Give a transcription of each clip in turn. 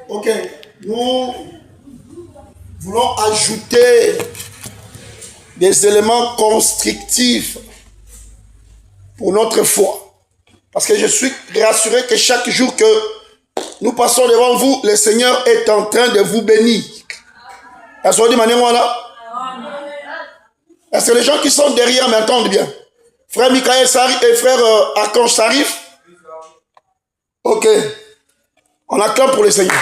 Ok, nous voulons ajouter des éléments constructifs pour notre foi. Parce que je suis rassuré que chaque jour que nous passons devant vous, le Seigneur est en train de vous bénir. Est-ce que les gens qui sont derrière m'entendent bien? Frère Michael et frère Archange Sarif? Ok. On acclame pour le Seigneur.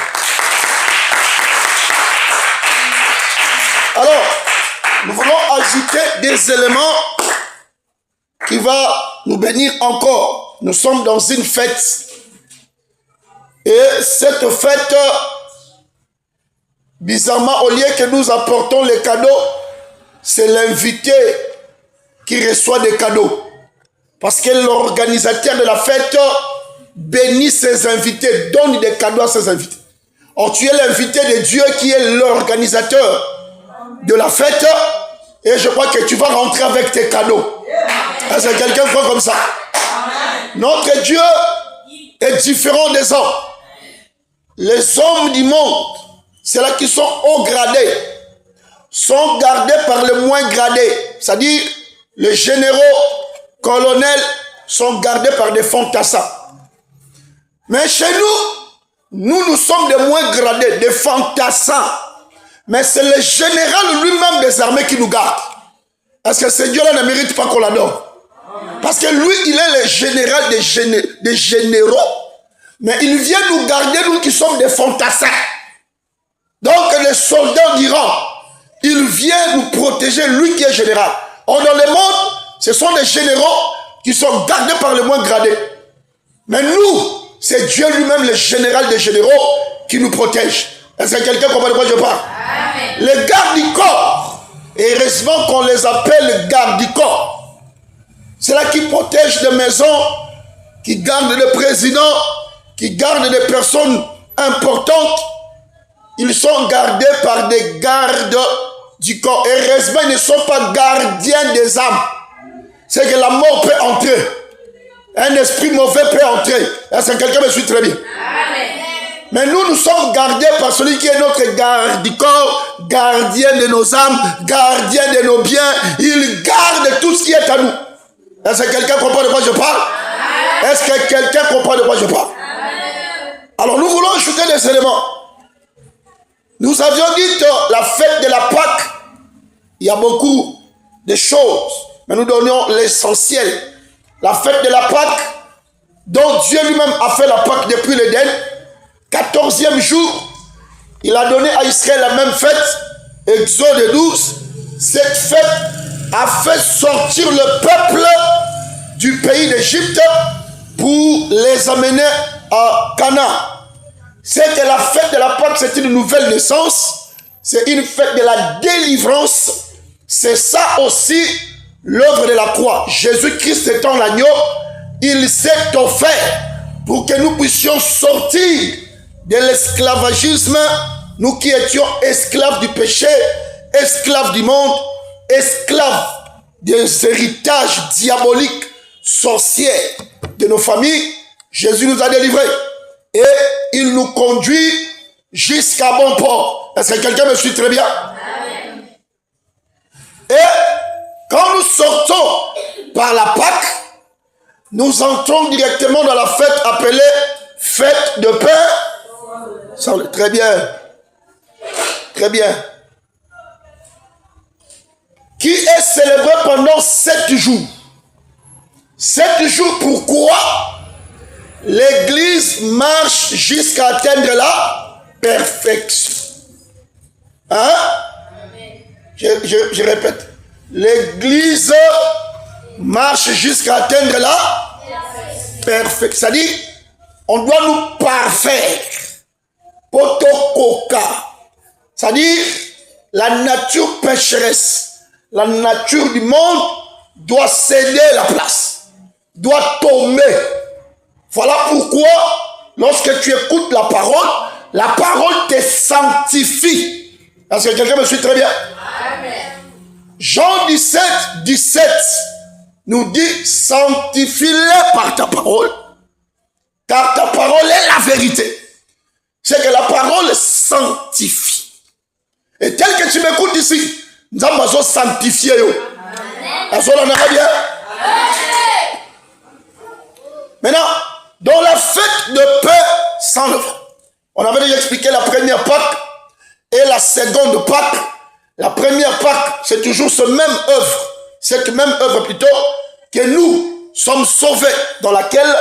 Alors, nous voulons ajouter des éléments qui vont nous bénir encore. Nous sommes dans une fête. Et cette fête, bizarrement, au lieu que nous apportons les cadeaux, c'est l'invité qui reçoit des cadeaux. Parce que l'organisateur de la fête bénit ses invités, donne des cadeaux à ses invités. Or, tu es l'invité de Dieu qui est l'organisateur de la fête, et je crois que tu vas rentrer avec tes cadeaux. Est-ce que quelqu'un croit comme ça? Notre Dieu est différent des hommes. Les hommes du monde, c'est là qui sont haut gradés, sont gardés par les moins gradés. C'est-à-dire, les généraux, colonels sont gardés par des fantassins. Mais chez nous sommes des moins gradés, des fantassins. Mais c'est le général lui-même des armées qui nous garde. Est-ce que ce Dieu-là ne mérite pas qu'on l'adore? Parce que lui, il est le général des généraux. Mais il vient nous garder, nous qui sommes des fantassins. Donc les soldats diront, il vient nous protéger, lui qui est général. Or dans le monde, ce sont les généraux qui sont gardés par les moins gradés. Mais nous, c'est Dieu lui-même, le général des généraux, qui nous protège. Est-ce que quelqu'un comprend de quoi je parle? Amen. Les gardes du corps, et heureusement qu'on les appelle les gardes du corps, c'est là qui protègent des maisons, qui gardent les présidents, qui gardent des personnes importantes. Ils sont gardés par des gardes du corps. Et heureusement, ils ne sont pas gardiens des âmes. C'est que la mort peut entrer. Un esprit mauvais peut entrer. Est-ce que quelqu'un me suit très bien? Amen. Mais nous sommes gardés par celui qui est notre garde du corps, gardien de nos âmes, gardien de nos biens. Il garde tout ce qui est à nous. Est-ce que quelqu'un comprend de quoi je parle? Est-ce que quelqu'un comprend de quoi je parle? Alors nous voulons ajouter des éléments. Nous avions dit que la fête de la Pâque, il y a beaucoup de choses, mais nous donnons l'essentiel. La fête de la Pâque, dont Dieu lui-même a fait la Pâque depuis l'Éden, 14e jour, il a donné à Israël la même fête, Exode 12. Cette fête a fait sortir le peuple du pays d'Égypte pour les amener à Canaan. C'est que la fête de la Pâque, c'est une nouvelle naissance, c'est une fête de la délivrance. C'est ça aussi l'œuvre de la croix. Jésus-Christ étant l'agneau, il s'est offert pour que nous puissions sortir de l'esclavagisme, nous qui étions esclaves du péché, esclaves du monde, esclaves des héritages diaboliques, sorciers de nos familles. Jésus nous a délivrés et il nous conduit jusqu'à bon port. Est-ce que quelqu'un me suit très bien? Amen. Et quand nous sortons par la Pâque, nous entrons directement dans la fête appelée fête de pain. Très bien. Très bien. Qui est célébrée pendant 7 jours. 7 jours, pourquoi? L'Église marche jusqu'à atteindre la perfection. Hein? Je répète. L'Église marche jusqu'à atteindre la perfection. C'est-à-dire, on doit nous parfaire. Potokoka. C'est-à-dire, la nature pécheresse, la nature du monde doit céder la place, doit tomber. Voilà pourquoi, lorsque tu écoutes la parole te sanctifie. Est-ce que quelqu'un me suit très bien? Amen. Jean 17, 17 nous dit, sanctifie-les par ta parole, car ta parole est la vérité. C'est que la parole sanctifie. Et tel que tu m'écoutes ici, nous allons sanctifier. Est-ce qu'on en a bien? Maintenant, dans la fête de paix sans levain, on avait déjà expliqué la première Pâque et la seconde Pâque. La première Pâque, c'est toujours cette même œuvre plutôt, que nous sommes sauvés, dans laquelle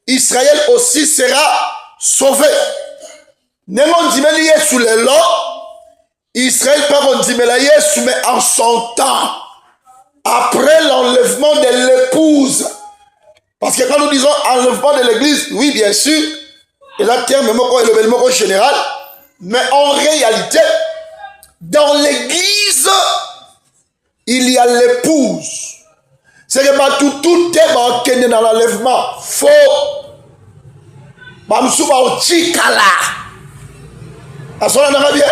Israël aussi sera sauvé. Némon dimeli sous les lois, Israël par dimela Yesu, mais en son temps, après l'enlèvement de l'épouse. Parce que quand nous disons enlèvement de l'église, oui, bien sûr, et là, terme le mot général, mais en réalité, dans l'église, il y a l'épouse. C'est que tout est dans l'enlèvement. Faux. Est-ce que ça bien?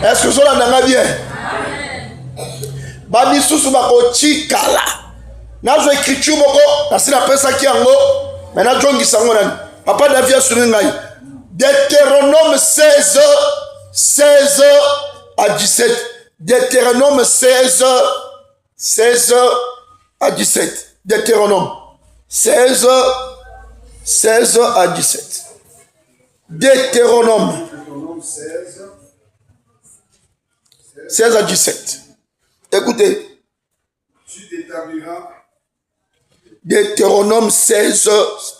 Est-ce que ça bien? Bamisusu bakochikala. Nazo écriture moko, na sina pesa ki yango, mais na jongi sango nani. Papa David sur ngai. Deutéronome 16 à 17. Deutéronome 16 à 17. Deutéronome 16 à 17. Deutéronome 16 à 17. Écoutez. Tu t'établiras. Deutéronome 16,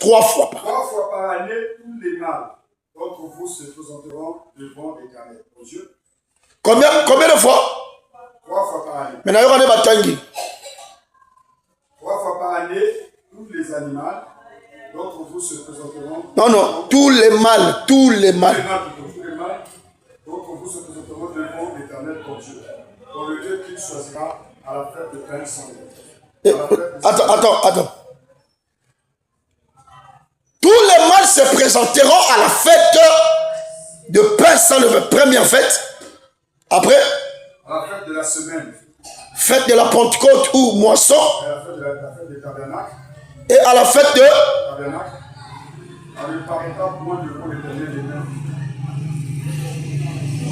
3 fois par an. 3 fois par année, tous les mâles d'entre vous se présenteront devant l'Éternel, ton Dieu. Combien de fois? 3 fois par année. Mais n'ayons pas tangi. 3 fois par année, tous les animaux d'entre vous se présenteront. Non, tous les mâles, tous les mâles. Tous les mâles d'entre vous se présenteront devant l'Éternel, ton Dieu, dans le lieu qu'il choisira à la fête de pain sans levain. Attends. Tous les mâles se présenteront à la fête de pain sans levain. Première fête. Après, à la fête de la semaine. Fête de la Pentecôte ou moisson. À la fête des tabernacles. Et à la fête de tabernacle. On ne paraîtra point devant l'Éternel les mains.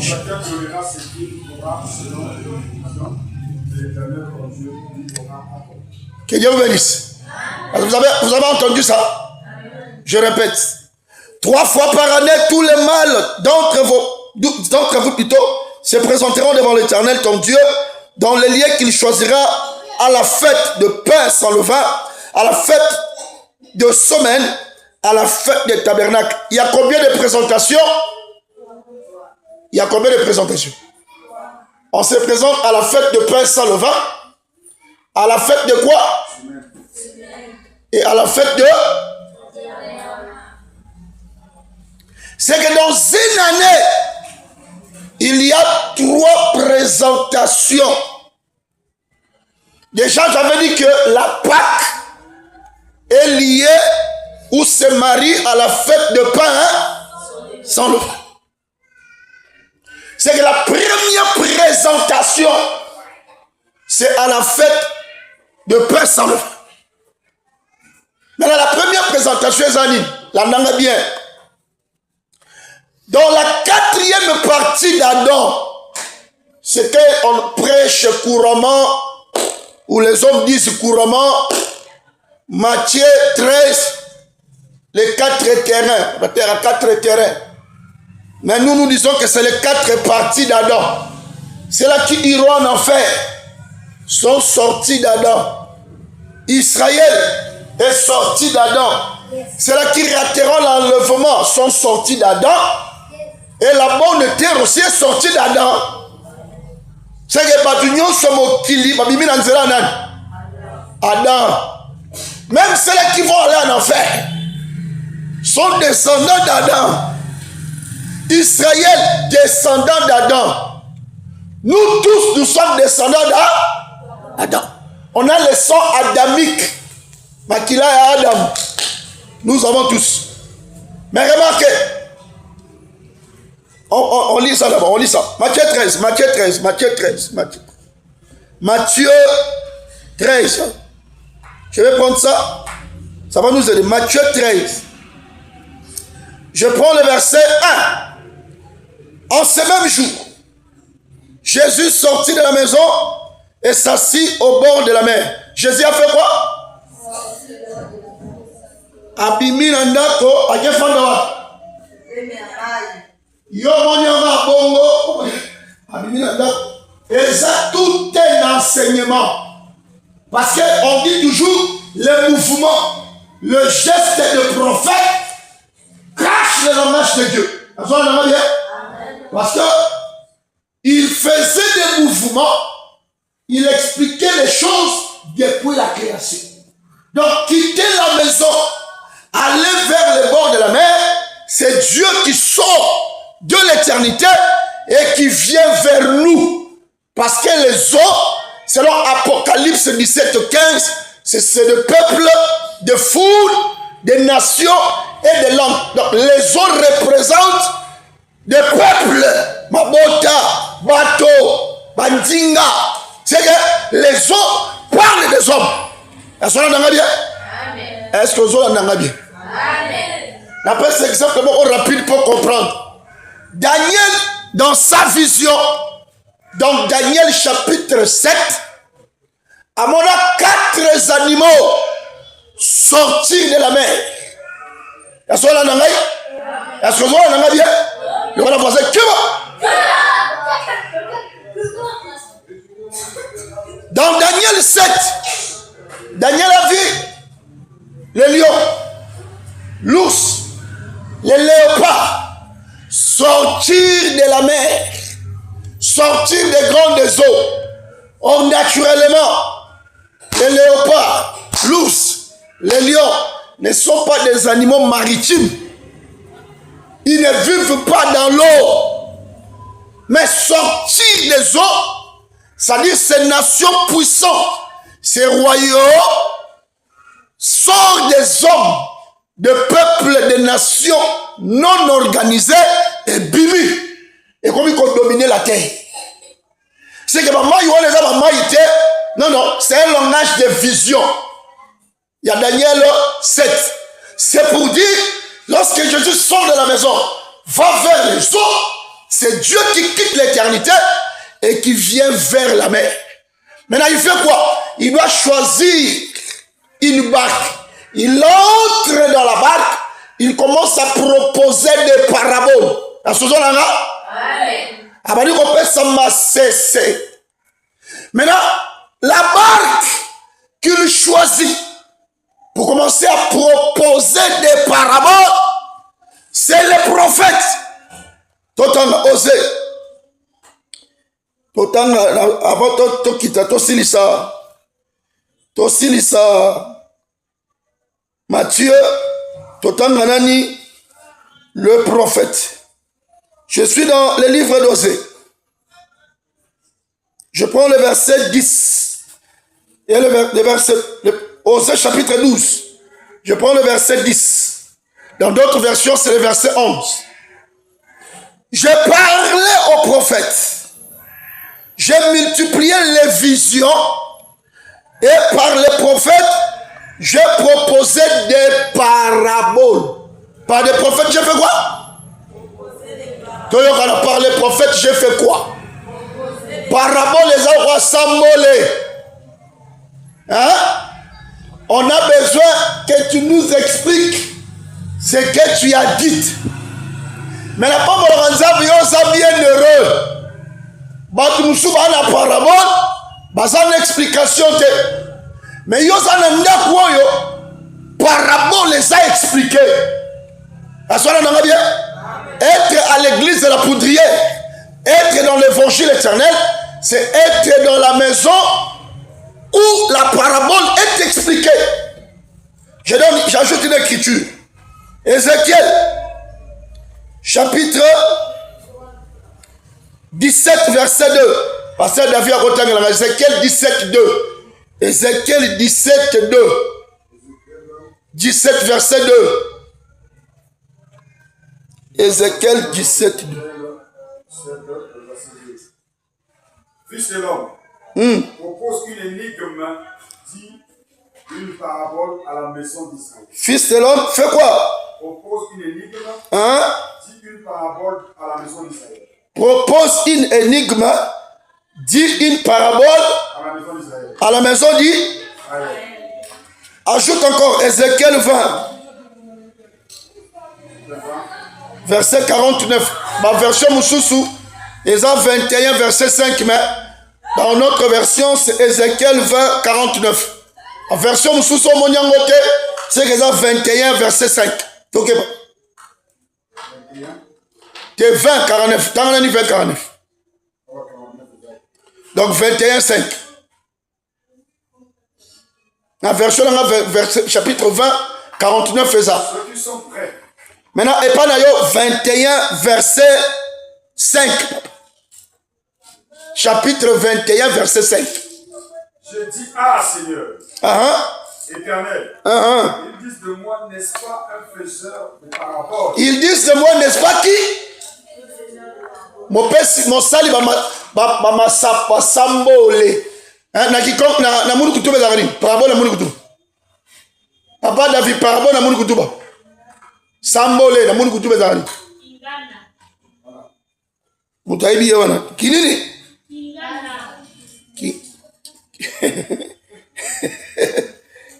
Chacun donnera ce qu'il pourra selon l'Éternel ton Dieu lui aura accordé. Que Dieu vous bénisse. Vous avez entendu ça? Je répète. 3 fois par année, tous les mâles d'entre vous plutôt se présenteront devant l'Éternel ton Dieu dans les lieux qu'il choisira à la fête de pain sans levain, à la fête de semaine, à la fête des tabernacles. Il y a combien de présentations? Il y a combien de présentations? On se présente à la fête de pain sans levain, à la fête de quoi? Et à la fête de... C'est que dans une année, il y a 3 présentations. Déjà, j'avais dit que la Pâque est liée ou se marie à la fête de pain sans levain. C'est que la première présentation, c'est à la fête de pain sans levain. Maintenant, la première présentation, la nanga bien. Dans la 4e partie d'Adam, c'est qu'on prêche couramment, ou les hommes disent couramment, Matthieu 13, les 4 terrains. La terre a 4 terrains. Mais nous disons que c'est les 4 parties d'Adam. Ceux-là qui iront en enfer sont sortis d'Adam. Israël est sorti d'Adam. Ceux-là qui rateront l'enlèvement sont sortis d'Adam. Et la bonne terre aussi est sortie d'Adam. C'est que Batunion Somokili, Babimi Nanzela Nan. Adam. Même ceux-là qui vont aller en enfer sont descendants d'Adam. Israël, descendant d'Adam. Nous tous, nous sommes descendants d'Adam. On a le sang adamique. Makila et Adam. Nous avons tous. Mais remarquez, on lit ça d'abord, on lit ça. Matthieu 13. Matthieu 13. Je vais prendre ça. Ça va nous aider. Matthieu 13. Je prends le verset 1. En ce même jour, Jésus sortit de la maison et s'assit au bord de la mer. Jésus a fait quoi? Abimi nandako akefanda wa. Yo monyanga bongo. Abimi nandako. Et ça tout un enseignement. Parce qu'on dit toujours le mouvement, le geste de prophète cache le langage de Dieu. Parce que il faisait des mouvements, il expliquait les choses depuis la création. Donc quitter la maison, aller vers le bord de la mer, c'est Dieu qui sort de l'éternité et qui vient vers nous. Parce que les eaux, selon Apocalypse 17-15, c'est le peuple, de foule, des nations et des langues. Donc les eaux représentent des peuples. Mabota, Bato, Bandinga. C'est que les eaux parlent des hommes. Est-ce qu'on a bien? Est-ce que vous avez bien? D'après cet exemple rapide pour comprendre. Daniel, dans sa vision, dans Daniel chapitre 7, à mon avis, 4 animaux sortis de la mer. Est-ce qu'on a bien? Est-ce que vous avez bien? Le voilà voisin, qui va? Dans Daniel 7, Daniel a vu les lions, l'ours, les léopards sortir de la mer, sortir des grandes eaux. Or, naturellement, les léopards, l'ours, les lions ne sont pas des animaux maritimes. Ils ne vivent pas dans l'eau. Mais sortir des eaux, c'est-à-dire ces nations puissantes, ces royaumes, sortent des hommes, de peuples, de nations non organisées et bimi. Et comme ils ont dominé la terre. C'est que maman, non, c'est un langage de vision. Il y a Daniel 7. C'est pour dire, lorsque Jésus sort de la maison, va vers les eaux, c'est Dieu qui quitte l'éternité et qui vient vers la mer. Maintenant, il fait quoi? Il doit choisir une barque. Il entre dans la barque, il commence à proposer des paraboles. La chose là, maintenant, la barque qu'il choisit pour commencer à proposer des paraboles, c'est le prophète. Totan osé. Totan avant to kita to silisa. To silisa. Matthieu, Totan Ganani, le prophète. Je suis dans le livre d'Osée. Je prends le verset 10 et le verset Osée chapitre 12. Je prends le verset 10. Dans d'autres versions, c'est le verset 11. Je parlais au prophète. J'ai multiplié les visions et par les prophètes, j'ai proposé des paraboles. Par des prophètes, j'ai fait quoi? Par les prophètes, j'ai fait quoi? Paraboles, les gens rassemblés. Hein? On a besoin que tu nous expliques ce que tu as dit. Mais la parole est bien heureux. Batumusu ba na parabole, baza na explication te. Mais yo za na ndako oyo, parabole les a expliqué. Aswana na bien. Être à l'église de la Poudrière, être dans l'évangile éternel, c'est être dans la maison où la parabole est expliquée. J'ajoute une écriture. Ézéchiel, chapitre 17, verset 2. Pasteur David a retenu la Ézéchiel 17, 2. Ézéchiel 17, 2. 17, verset 2. Ézéchiel 17, 2. Fils de l'homme, propose une énigme, dit une parabole à la maison d'Israël. Fils de l'homme, fais quoi? Propose propose une énigme, Hein? dit une parabole à la maison d'Israël. Propose une énigme, dit une parabole À la maison d'Israël. à la maison d'Israël. Ajoute encore Ézéchiel 20, verset 49. Ma version Moussousou, Ésa 21, verset 5, mais dans notre version, c'est Ézéchiel 20, 49. La version Moussousou, Monyangote, c'est Ésa 21, verset 5. Ok, c'est 20, 49. Dans l'année 20, 49. Donc 21, 5. La version, chapitre 20, 49, c'est ça. Ceux qui sont prêts. Maintenant, Epanayo 21, verset 5. Chapitre 21, verset 5. Je dis, ah Seigneur, Éternel, ils disent de moi, n'est-ce pas un faiseur de paraboles? Ils disent de moi, n'est-ce pas qui? Mon père, mon sali, ma sambole. Na kikonk na munu kutuba zakani. Parabole na munu kutuba. Papa David, parabole na munu kutuba. Sambole na munu kutuba zakani. Mutaibi yawana. Kinini?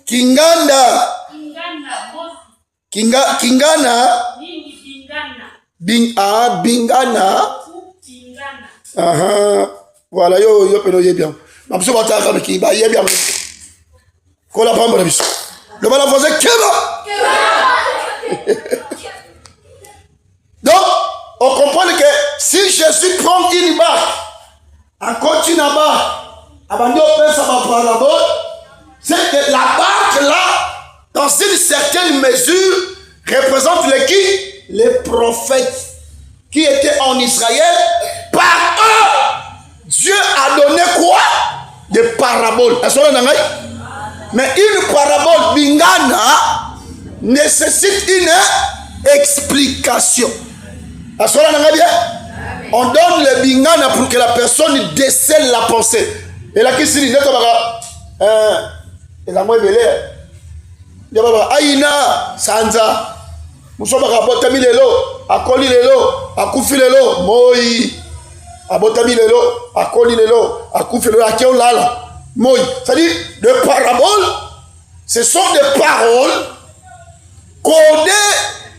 Kinganda. Kingana. Bingana. Voilà, yo peno ye bien. Mabso bataka me ki ba ye bien. Ko la pamba biso. Le bala faisait keba. Donc, on comprend que si Jésus prend une barque, en continue là-bas, abandonne sa parabole, c'est que la barque là, dans une certaine mesure, représente les qui? Les prophètes qui étaient en Israël. Par eux, Dieu a donné quoi? Des paraboles. Mais une parabole bingana nécessite une explication. On donne le bingana pour que la personne décèle la pensée. Et là, qu'est-ce qu'il dit? Et la moi Aïna, Sanza. Moussoma botami lelo, akoli lelo, akufi lelo, moi. Abotami lelo, akoli lelo, akufi lelo, akeo lala. Moi. C'est-à-dire, des paraboles, ce sont des paroles codées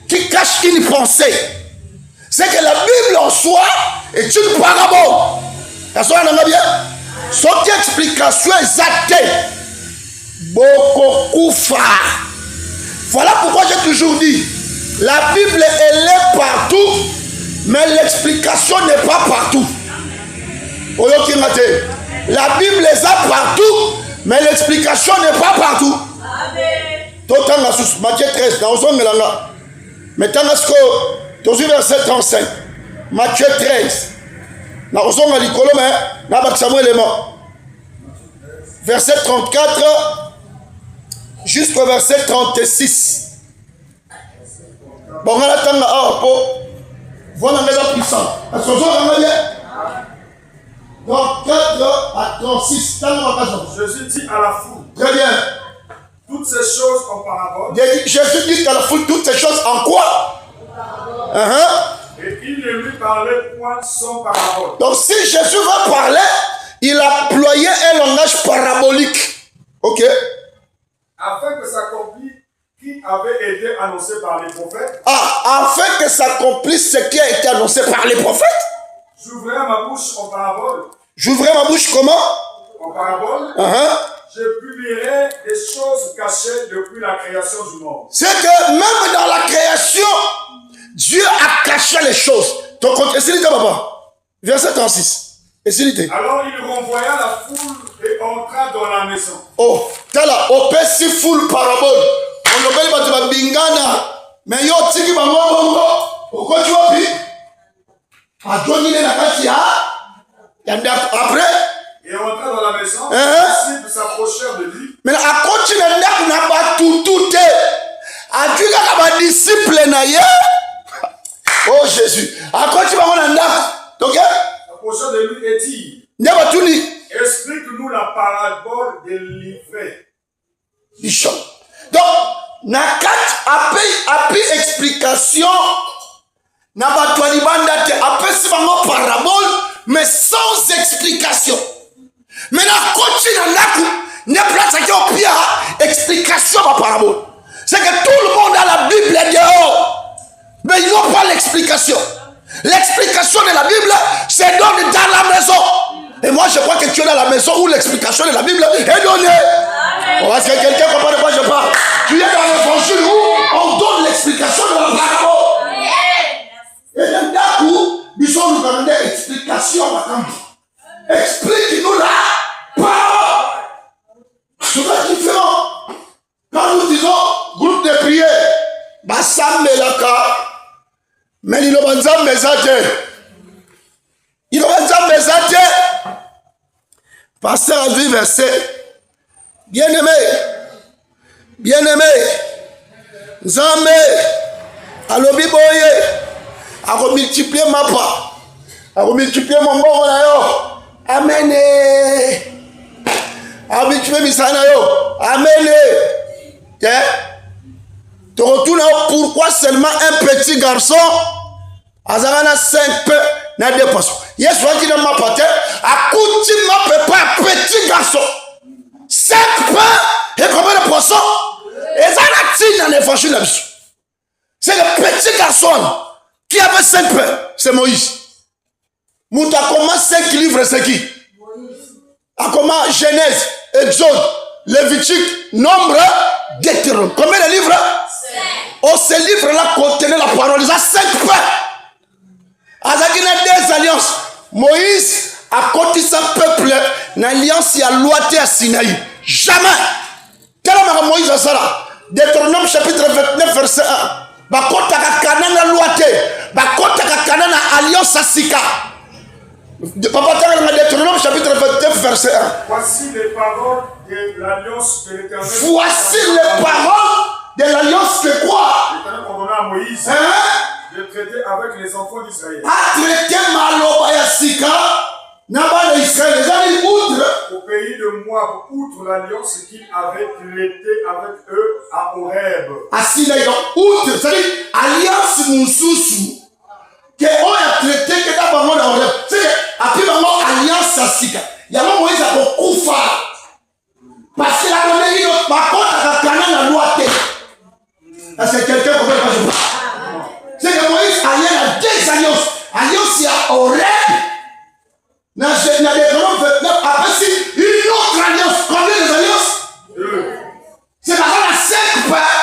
qui cachent une pensée. C'est que la Bible en soi est une parabole. La soirée n'a pas bien. Son explication exacte. Beaucoup voilà pourquoi j'ai toujours dit, la Bible elle est partout, mais l'explication n'est pas partout. La Bible est partout, mais l'explication n'est pas partout. Matthieu 13, maintenant, verset 35. Matthieu 13. Verset 34 jusqu'au verset 36. Bon, on a voilà les puissants. Donc 4 à 36. Jésus dit à la foule. Très bien. Toutes ces choses en parabole. Jésus dit à la foule toutes ces choses en quoi? Et il ne lui parlait point sans parabole. Donc si Jésus va parler, il a employé un langage parabolique. Ok. Afin que s'accomplisse qui avait été annoncé par les prophètes. Afin que s'accomplisse ce qui a été annoncé par les prophètes. J'ouvrais ma bouche en parabole. J'ouvrais ma bouche comment? En parabole. Je publierai des choses cachées depuis la création du monde. C'est que même dans la création, Dieu a caché les choses. Donc, essayez papa. Verset 36. Essayez. Alors il renvoya la foule et entra dans la maison. Oh, tala, opesi full parabole. On le belle batu bingana. Mais yo tiki bango bongo. Okochi wapi? Adoni na kati ya. Après. Et entra dans la maison. Les disciples s'approchèrent de lui. Mais à côté de ndaku na ba tout. Adika ka ba disciple na ye. Oh Jésus. À côté bango na ndaku. Donc s'approchèrent de lui et dit. Explique-nous la parabole des livrets. Donc, Nakat api explication na bato libanda te apesi bango parabole mais sans explication. Mais na koti na ndaku ne place qui au pire explication par parabole. C'est que tout le monde a la Bible dehors, mais ils n'ont pas l'explication. L'explication de la Bible c'est donné dans la maison. Et moi je crois que tu es dans la maison où l'explication de la Bible est donnée. Parce que quelqu'un comprend de quoi je parle. Tu es dans l'évangile où on donne l'explication de la parabole. Et d'un coup, ils ont nous donné l'explication à la explique-nous la parole. C'est pas différent. Quand nous disons groupe de prière, Bassam Melaka, mais il a besoin de messager. Il a besoin de messager. Pasteur a vu verset. Bien-aimé, Nzambe, alobi boye, a remultiplié ma part, a remultiplié mon bon na yo, amen. A remultiplié misana yo, amen. Tu retournes pourquoi seulement un petit garçon, azarana 5 peu, n'a 2 poissons. Yes, soit qui n'a ma patte, a coutu ma papa, petit garçon. 5 pains et combien de poissons? Et ça n'a dans l'évangile. C'est le petit garçon qui avait 5 pains. C'est Moïse. Mouta comment 5 livres, c'est qui? À comment Genèse, Exode, Lévitique, Nombre, Deutéronome. Combien de livres? 5. Oh, ces livres-là contenaient la parole. Ils ont 5 pains. Azakina 2 alliances. Moïse a côté sa peuple, l'alliance y a loité à Sinaï. Jamais. Quel est Moïse à ça? Deutéronome chapitre 29 verset 1. Bakota kakana loité. Bakota kakana alliance à Sika. Papa Deutéronome chapitre 29 verset 1. Voici les paroles de l'alliance de l'Éternel. Voici les paroles de l'alliance que quoi? L'Éternel ordonna à Moïse de traiter avec les enfants d'Israël. A traité Malobaya Sika. Nabal Israël, les amis, outre au pays de Moab, outre l'alliance qu'il avait traité avec eux à Horeb. Assis outre, c'est-à-dire alliance Moussousou, que on a traité que d'abord on a Horeb. C'est après alliance à Sika. Il y a un Moïse à Koufa. Parce qu'il a donné une autre, par contre, à Canaan la loi. Est-ce que quelqu'un comprend pas je parle? C'est que Moïse a 2 alliances. Alliance il y a Horeb. Dans Deutéronome 29, après si une autre alliance, combien des alliances? 2. C'est par la 5 pains.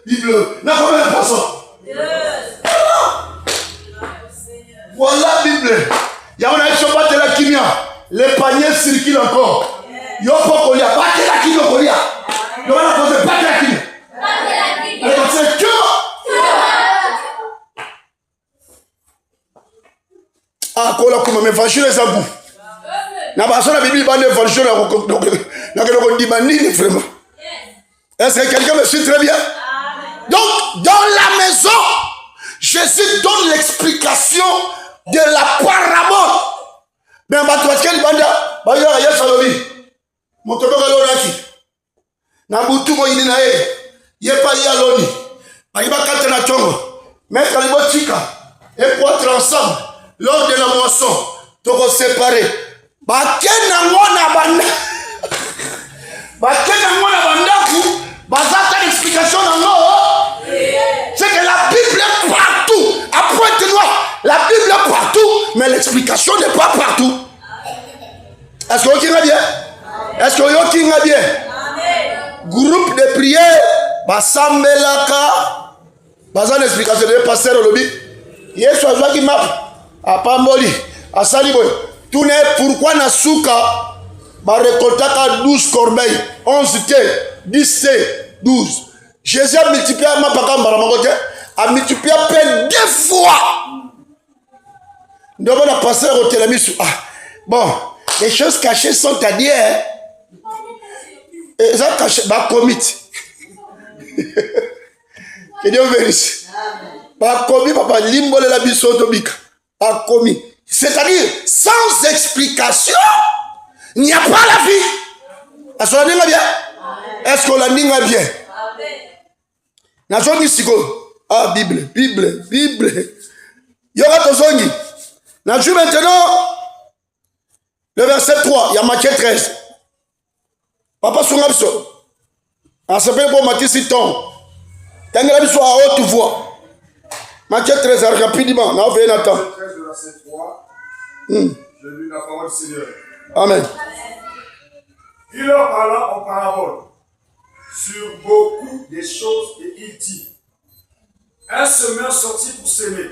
Bible, n'a combien de poissons? 2. Voilà Bible. Il y a un chopat de la kimia. Les paniers circulent encore. Il y a pas qu'on y a. Battez la kimia qu'on y a. Il y a un poisson, battez la kimia. Allez, c'est que. Ah, quand on a l'évangile, c'est un goût. Na baso na Bible, il y a l'évangile, vraiment. Est-ce que quelqu'un me suit très bien? Donc, dans la maison, Jésus donne l'explication de la parabole. Mais parce que banda, banda ya salobi. Motobe galonaki. Na butu mo ini na ye pa ya loni. Ba kate na tongo. Mettre les botika et pour être ensemble. Lors de la moisson, tu vas séparer. Bakena ngona banda. Bakena ngona banda. Bazata l'explication dans l'eau. C'est que la Bible est partout. À pointe noire. La Bible est partout, mais l'explication n'est pas partout. Est-ce que vous avez bien? Est-ce que vous avez bien? Groupe de prière. Basambelaka. Bazan l'explication de pasteur au lobby. Yes, je vois qui m'a. A Pamboli, à Saliboy. Tout n'est pourquoi Nasuka va récolter 12 corbeilles, 11 thé, 10 thé, 12. Jésus a multiplié ma papa, a multiplié à peine 2 fois. Donc on a passé au télémis. Ah, bon, les choses cachées sont à dire. Et ça caché, bah, commit. Que Dieu vérifie. Bah, commit, papa, limbo la bisotobika. A commis. C'est-à-dire, sans explication, il n'y a pas la vie. Est-ce qu'on l'a dit bien? Est-ce qu'on l'a dit bien? nazongi siko. Ah, Bible. Yoga tozongi. Nazou maintenant le verset 3, il y a Matthieu 13. Papa Sungabso. On s'appelle pour Matthieu Siton. Tangela biso à haute voix. Matthieu 13, rapidement. On va Nathan. Matthieu 13, verset 3. Je lis la parole du Seigneur. Amen. Il leur parla en parabole sur beaucoup de choses et il dit: un semeur sortit pour s'aimer.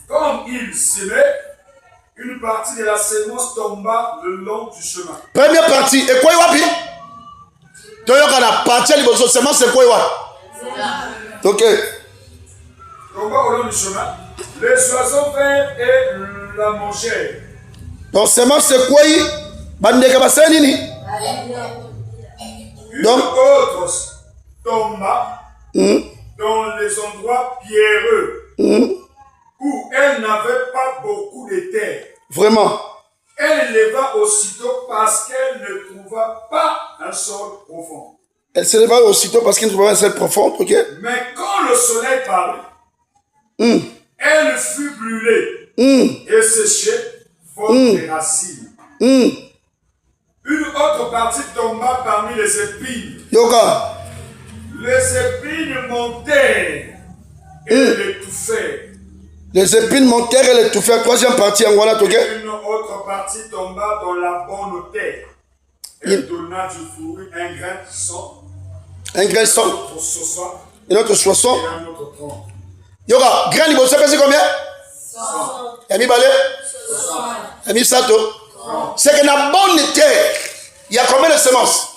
Comme il s'aimait, une partie de la semence tomba le long du chemin. Première partie, et quoi wapi? Toyoka la partie de votre semence, c'est quoi wapi? Ok. Tomba au long du chemin. Les oiseaux vinrent et la mangèrent. Donc semence c'est quoi? Bandeka basenini. Une autre tomba dans les endroits pierreux où elle n'avait pas beaucoup de terre. Vraiment. Elle leva aussitôt parce qu'elle ne trouva pas un sol profond. Elle se leva aussitôt parce qu'elle ne trouvait pas un sol profond, ok? Mais quand le soleil parut, elle fut brûlée et séchée, faute des racines. Une autre partie tomba parmi les épines. Yoga. Les épines montèrent et l'étouffèrent. Les épines montèrent et l'étouffèrent. Troisième partie, en voilà, ok? Une autre partie tomba dans la bonne terre. Elle donna du fruit, un grain de sang. Un grain de sang. Un autre 60. Un autre 60. Et un autre 30. Yoga, grain, il vous savez combien? 100. Yami Balé? 60. Yami Sato? C'est que dans la bonne terre, il y a combien de semences?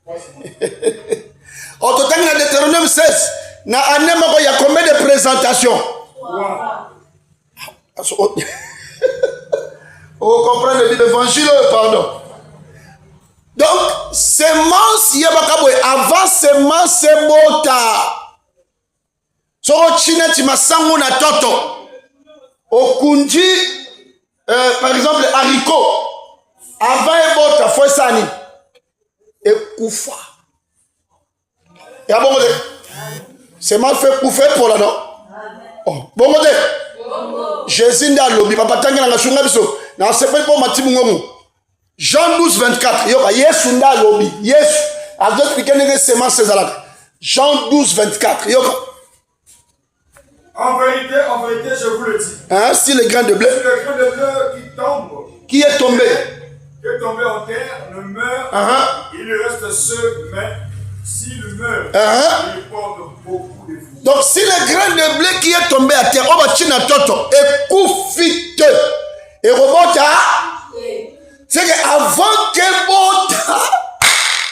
60. Au total, dans Deutéronome 16, il y a combien de présentations? 3. Vous comprenez l'évangile, pardon. Donc, semence, il y a avant semence, c'est bota. Soro chine, tu m'as sangu na toto. Okunji, par exemple, haricot. Avant et bota, faut sani. Et koufa. Et à bon côté. Semence fait koufer pour la non. Oh, bon côté. Jésus n'a lobby, papa tanga na shunga biso. Na sepe pour matimu ngomu. Jean 12, 24. Yoka, Yesu n'a lobby. Yesu. A d'autres qui ont semence ces alaka. Jean 12, 24. Yoka. En vérité, je vous le dis. Hein, si le grain de blé. Si le grain de blé qui tombe. Qui est tombé? Qui est tombé en terre, ne meurt. Il reste seul, mais s'il meurt, il porte beaucoup de fruits. Donc, si le grain de blé qui est tombé à terre, on va tirer un toto et coufite et rebota, c'est qu'avant que bota,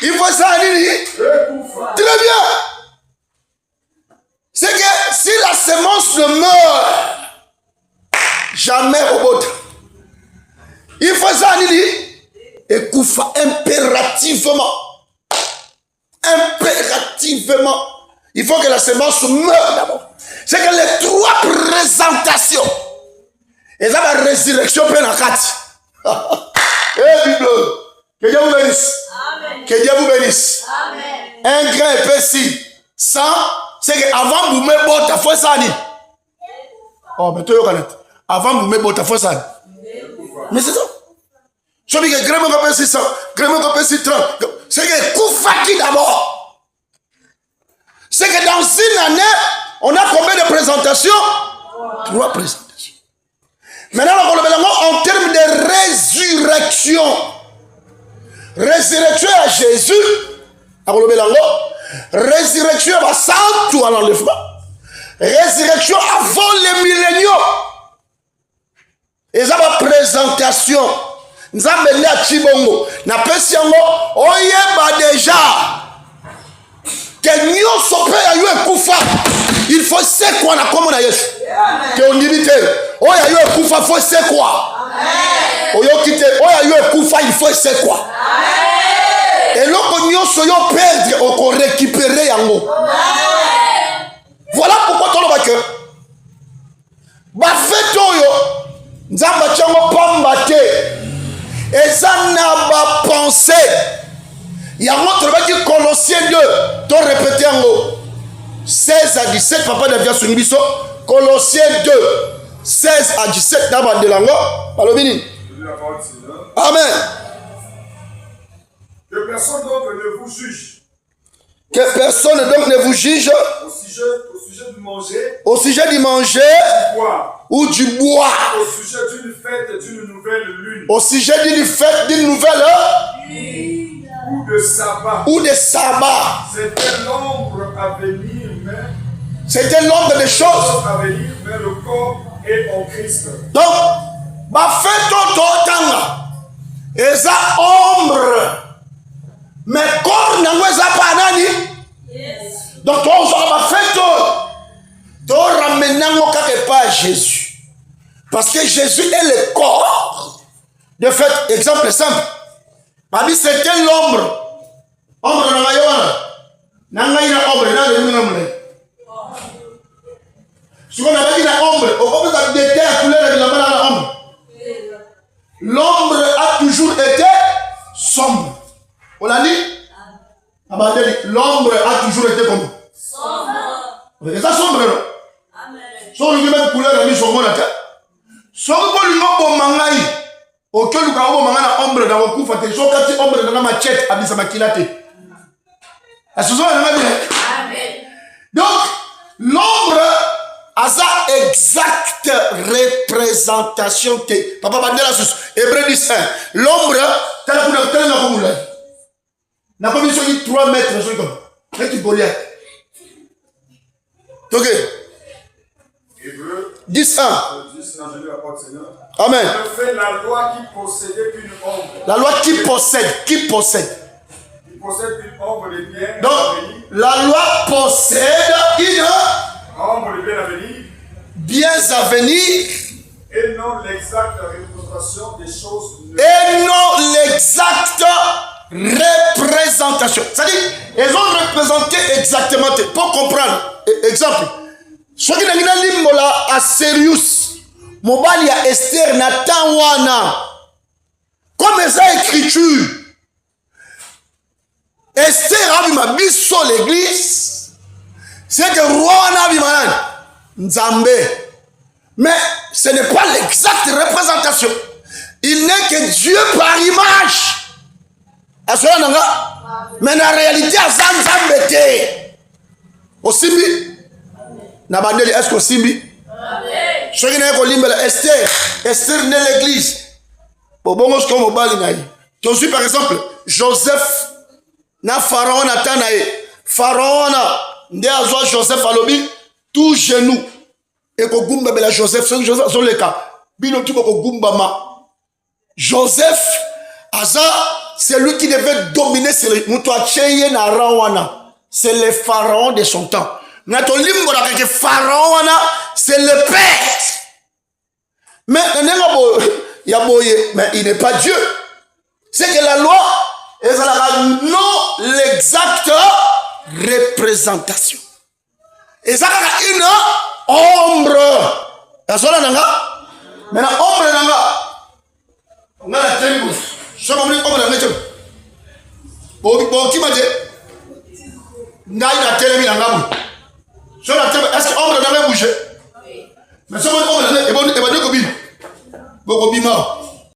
il faut ça aller. Très bien. C'est que si la semence ne meurt jamais rebota, il faut ça aller et koufa impérativement. Impérativement. Il faut que la semence meure d'abord. C'est que les trois présentations. Et ça va résurrection plein en quatre. Eh Bible. Que Dieu vous bénisse. Amen. Que Dieu vous bénisse. Amen. Un grain épaissi. Sans. C'est qu'avant vous mettez bon, ta foi ça. Oh, mais tu es avant vous mettez bon, ta foi ça. Mais c'est ça. Je dis que grain épaissi 100. Grain épaissi 30. C'est que Koufaki d'abord. C'est que dans une année, on a combien de présentations? 3 présentations. Maintenant, en termes de résurrection. Résurrection à Jésus. Résurrection à Santo à l'enlèvement. Résurrection avant les milléniaux. Et ça va présentation. Nous avons à Chibongo. Nous avons déjà que nous sommes à un koufa. Il faut c'est quoi la commune à Yesu. Que on dit oh il y a eu un koufa, il faut c'est quoi. Oh il y a eu un koufa, il faut c'est quoi. Et là que nous soyons perdre, on récupérer yango. Voilà pourquoi tu le que ba fait oyo nzamba chango pambate. Et ça n'a pas pensé. Il y a un autre qui Colossiens 2. Tu répéter en 16 à 17, papa devient sur Nibiso. Colossiens 2, 16 à 17, d'abord de l'ango. Amen. Que personne donc ne vous juge. Que personne donc ne vous juge. Au sujet du manger. Au sujet du manger. Du bois. Ou du bois. Au sujet d'une fête, d'une nouvelle lune. Au sujet d'une fête, d'une nouvelle lune. Ou de sabbat. Ou de sabbat. C'était l'ombre à venir, mais. C'était l'ombre des choses à venir, mais le corps est en Christ. Donc, ma fête totanga. Et ça ombre. Mais corps n'a pas nani. Donc, toi, on va faire tout ramener quelque part à Jésus. Parce que Jésus est le corps. De fait, exemple simple. Ma vie, c'était l'ombre. Ombre n'a pas ombre. Si on a dit la ombre, on peut dire que la couleur de la ombre. L'ombre a toujours été sombre. On l'a dit? L'ombre a toujours été comme sombre. C'est ça sombre, non? Amen. Si on dit même couleur de sombre, si on dit que mangaï, auquel nous avons mangé ombre dans le cou, fait que si ombre dans la machette, abisa makilate. Est-ce que vous avez bien? Donc, l'ombre a sa exacte représentation que papa Bandela sus Hébreu 10 1. L'ombre tel n'a pas mis sur 3 mètres sur comme et tu peux OK. Hébreu 10 1. Amen. Fait la loi qui possédait une ombre. La loi qui possède. Qui possède une ombre de bien. Donc la loi possède une ombre de bien à venir. Bien à venir. Et non l'exacte représentation des choses. Et non l'exacte représentation. C'est-à-dire, ils ont représenté exactement. Pour comprendre. Exemple. Ce qui n'a pas limbola à Sirius. Mobali à Esther Nathan Wana. Comme ça écriture. Esther a vu ma bise sur l'église. C'est que roi a vu ma Nzambe. Mais ce n'est pas l'exacte représentation. Il n'est que Dieu par image. Mais en réalité, Nzambe te. Au Simbi. Nabandeli, est-ce qu'au Simbi? Ce qui n'est pas Esther n'est l'église. Bon, ce qu'on va dire. Tu suis par exemple Joseph. Na Pharaon Natanae. Pharaon nde azwa Joseph alobi tout genou. Et ko gumba bela Joseph sur le cas. Bino tu ko gumba ma. Joseph aza c'est lui qui devait dominer sur le mutuacheye na rawana. C'est le pharaon de son temps. Nato limbo la que pharaon c'est le père. Mais mais il n'est pas Dieu. C'est que la loi et ça n'a non l'exacte représentation. Et ça a une ombre. Maintenant, ombre on a la télé. Je vais vous ombre. Bon, qui m'a dit? Est-ce que ombre n'a pas bougé? Mais si on ombre, il va dire que